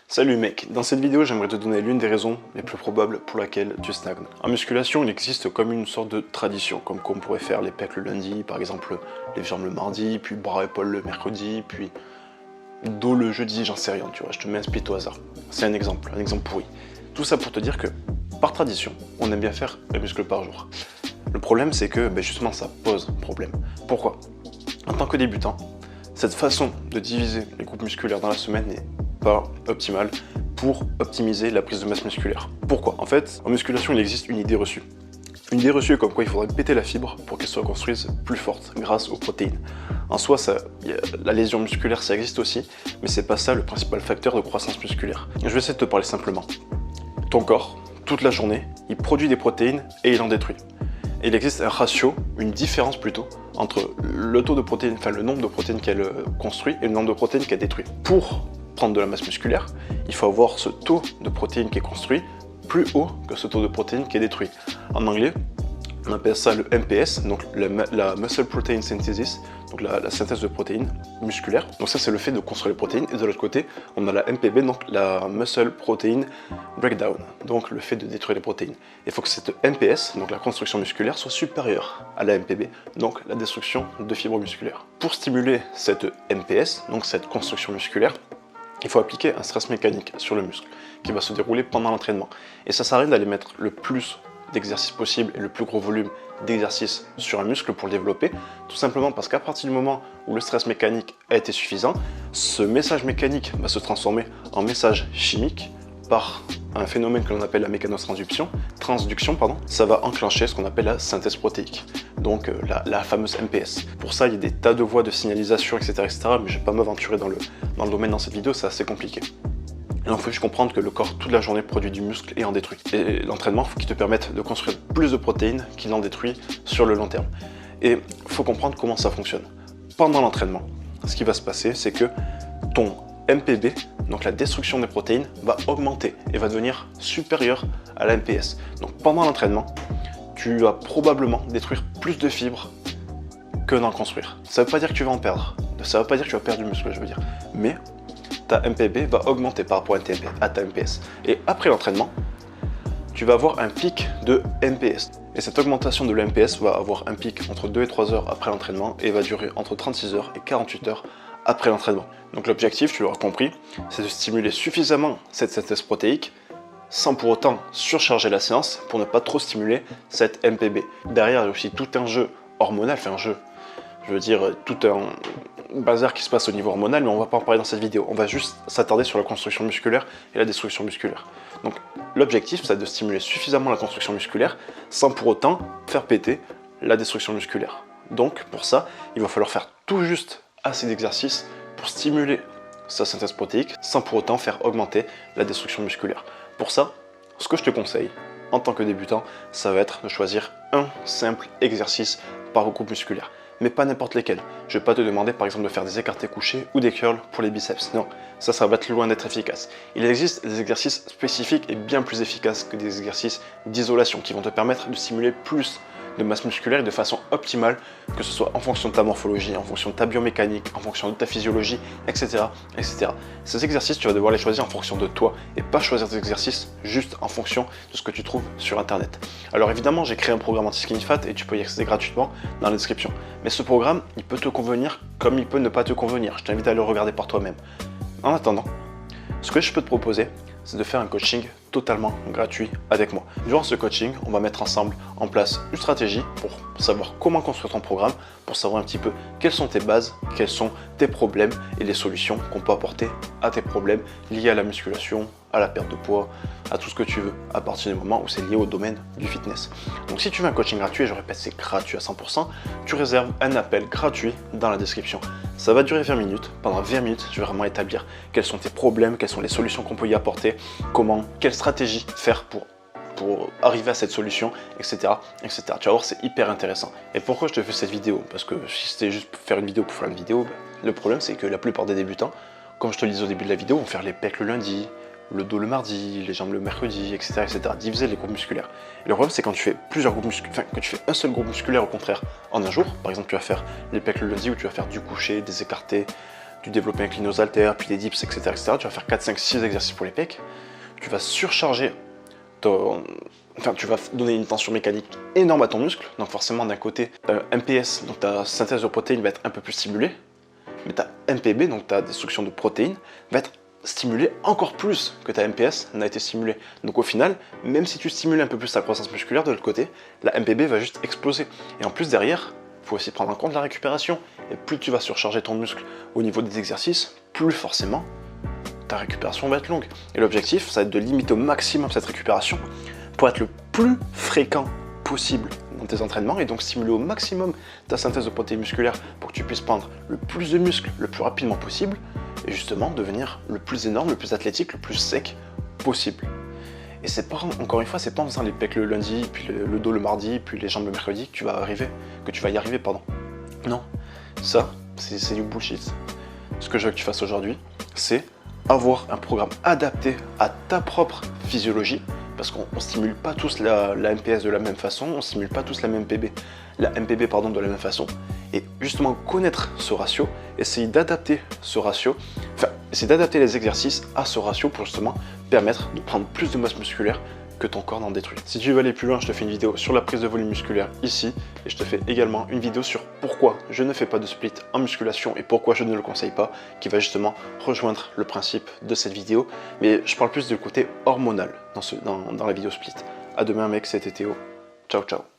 Salut mec, dans cette vidéo j'aimerais te donner l'une des raisons les plus probables pour laquelle tu stagnes. En musculation il existe comme une sorte de tradition, comme qu'on pourrait faire les pecs le lundi, par exemple les jambes le mardi, puis bras épaules le mercredi, puis dos le jeudi, j'en sais rien, tu vois, je te mets un split au hasard. C'est un exemple pourri. Tout ça pour te dire que, par tradition, on aime bien faire un muscle par jour. Le problème c'est que justement ça pose problème. Pourquoi? En tant que débutant, cette façon de diviser les groupes musculaires dans la semaine n'est pas optimale pour optimiser la prise de masse musculaire. Pourquoi? En fait, en musculation, il existe une idée reçue. Une idée reçue comme quoi il faudrait péter la fibre pour qu'elle se reconstruise plus forte grâce aux protéines. En soi, la lésion musculaire, ça existe aussi, mais c'est pas ça le principal facteur de croissance musculaire. Je vais essayer de te parler simplement. Ton corps, toute la journée, il produit des protéines et il en détruit. Et il existe un ratio, une différence plutôt, entre le taux de protéines, enfin le nombre de protéines qu'elle construit et le nombre de protéines qu'elle détruit. Pour prendre de la masse musculaire, il faut avoir ce taux de protéines qui est construit plus haut que ce taux de protéines qui est détruit. En anglais, on appelle ça le MPS, donc la Muscle Protein Synthesis, donc la synthèse de protéines musculaires. Donc ça c'est le fait de construire les protéines, et de l'autre côté, on a la MPB, donc la Muscle Protein Breakdown, donc le fait de détruire les protéines. Il faut que cette MPS, donc la construction musculaire, soit supérieure à la MPB, donc la destruction de fibres musculaires. Pour stimuler cette MPS, donc cette construction musculaire, il faut appliquer un stress mécanique sur le muscle qui va se dérouler pendant l'entraînement. Et ça sert à rien d'aller mettre le plus d'exercices possible et le plus gros volume d'exercices sur un muscle pour le développer, tout simplement parce qu'à partir du moment où le stress mécanique a été suffisant, ce message mécanique va se transformer en message chimique par un phénomène que l'on appelle la mécanotransduction, ça va enclencher ce qu'on appelle la synthèse protéique, donc la fameuse MPS. Pour ça, il y a des tas de voies de signalisation, etc., mais je ne vais pas m'aventurer dans le domaine dans cette vidéo, c'est assez compliqué. Et donc, il faut juste comprendre que le corps, toute la journée, produit du muscle et en détruit. Et l'entraînement, il faut qu'il te permette de construire plus de protéines qu'il en détruit sur le long terme. Et il faut comprendre comment ça fonctionne. Pendant l'entraînement, ce qui va se passer, c'est que ton MPB, donc la destruction des protéines, va augmenter et va devenir supérieure à la MPS. Donc pendant l'entraînement, tu vas probablement détruire plus de fibres que d'en construire. Ça ne veut pas dire que tu vas en perdre, ça ne veut pas dire que tu vas perdre du muscle, je veux dire, mais ta MPB va augmenter par rapport à ta MPS. Et après l'entraînement, tu vas avoir un pic de MPS. Et cette augmentation de l'MPS va avoir un pic entre 2 et 3 heures après l'entraînement et va durer entre 36 heures et 48 heures après l'entraînement. Donc l'objectif, tu l'auras compris, c'est de stimuler suffisamment cette synthèse protéique sans pour autant surcharger la séance pour ne pas trop stimuler cette MPB. Derrière, il y a aussi tout un jeu hormonal, tout un bazar qui se passe au niveau hormonal, mais on va pas en parler dans cette vidéo. On va juste s'attarder sur la construction musculaire et la destruction musculaire. Donc l'objectif, c'est de stimuler suffisamment la construction musculaire sans pour autant faire péter la destruction musculaire. Donc pour ça, il va falloir faire tout juste assez d'exercices pour stimuler sa synthèse protéique sans pour autant faire augmenter la destruction musculaire. Pour ça, ce que je te conseille en tant que débutant, ça va être de choisir un simple exercice par groupe musculaire, mais pas n'importe lesquels. Je ne vais pas te demander par exemple de faire des écartés couchés ou des curls pour les biceps, non, ça va être loin d'être efficace. Il existe des exercices spécifiques et bien plus efficaces que des exercices d'isolation qui vont te permettre de stimuler plus de masse musculaire et de façon optimale, que ce soit en fonction de ta morphologie, en fonction de ta biomécanique, en fonction de ta physiologie, etc., etc. Ces exercices, tu vas devoir les choisir en fonction de toi et pas choisir des exercices juste en fonction de ce que tu trouves sur internet. Alors évidemment, j'ai créé un programme anti-skinny fat et tu peux y accéder gratuitement dans la description. Mais ce programme, il peut te convenir comme il peut ne pas te convenir. Je t'invite à le regarder par toi-même. En attendant, ce que je peux te proposer, c'est de faire un coaching totalement gratuit avec moi. Durant ce coaching, on va mettre ensemble en place une stratégie pour savoir comment construire ton programme, pour savoir un petit peu quelles sont tes bases, quels sont tes problèmes et les solutions qu'on peut apporter à tes problèmes liés à la musculation, à la perte de poids, à tout ce que tu veux, à partir du moment où c'est lié au domaine du fitness. Donc si tu veux un coaching gratuit, et je répète, c'est gratuit à 100%, tu réserves un appel gratuit dans la description. Ça va durer 20 minutes. Pendant 20 minutes, je vais vraiment établir quels sont tes problèmes, quelles sont les solutions qu'on peut y apporter, quelle stratégie faire pour arriver à cette solution, etc., etc. Tu vas voir, c'est hyper intéressant. Et pourquoi je te fais cette vidéo? Parce que si c'était juste pour faire une vidéo pour faire une vidéo, le problème c'est que la plupart des débutants, comme je te le disais au début de la vidéo, vont faire les pecs le lundi, le dos le mardi, les jambes le mercredi, etc., etc. Diviser les groupes musculaires. Et le problème c'est quand tu fais plusieurs groupes musculaires, quand tu fais un seul groupe musculaire au contraire en un jour, par exemple tu vas faire les pecs le lundi où tu vas faire du couché, des écartés, du développé incliné aux haltères, puis des dips, etc., etc. Tu vas faire 4, 5, 6 exercices pour les pecs. Tu vas surcharger Enfin, tu vas donner une tension mécanique énorme à ton muscle. Donc forcément, d'un côté, MPS, donc ta synthèse de protéines va être un peu plus stimulée. Mais ta MPB, donc ta destruction de protéines, va être stimulée encore plus que ta MPS n'a été stimulée. Donc au final, même si tu stimules un peu plus ta croissance musculaire de l'autre côté, la MPB va juste exploser. Et en plus derrière, il faut aussi prendre en compte la récupération. Et plus tu vas surcharger ton muscle au niveau des exercices, plus forcément ta récupération va être longue. Et l'objectif, ça va être de limiter au maximum cette récupération pour être le plus fréquent possible dans tes entraînements et donc stimuler au maximum ta synthèse de protéines musculaires pour que tu puisses prendre le plus de muscles le plus rapidement possible et justement devenir le plus énorme, le plus athlétique, le plus sec possible. Et c'est pas, encore une fois, c'est pas en faisant les pecs le lundi, puis le dos le mardi, puis les jambes le mercredi que tu vas y arriver, pardon. Non, ça, c'est du bullshit. Ce que je veux que tu fasses aujourd'hui, c'est avoir un programme adapté à ta propre physiologie, parce qu'on ne stimule pas tous la MPS de la même façon, on ne stimule pas tous la MPB de la même façon, et justement connaître ce ratio, essayer d'adapter ce ratio, enfin essayer d'adapter les exercices à ce ratio pour justement permettre de prendre plus de masse musculaire que ton corps n'en détruit. Si tu veux aller plus loin, je te fais une vidéo sur la prise de volume musculaire ici, et je te fais également une vidéo sur pourquoi je ne fais pas de split en musculation et pourquoi je ne le conseille pas, qui va justement rejoindre le principe de cette vidéo, mais je parle plus du côté hormonal dans la vidéo split. À demain mec, c'était Théo, ciao ciao.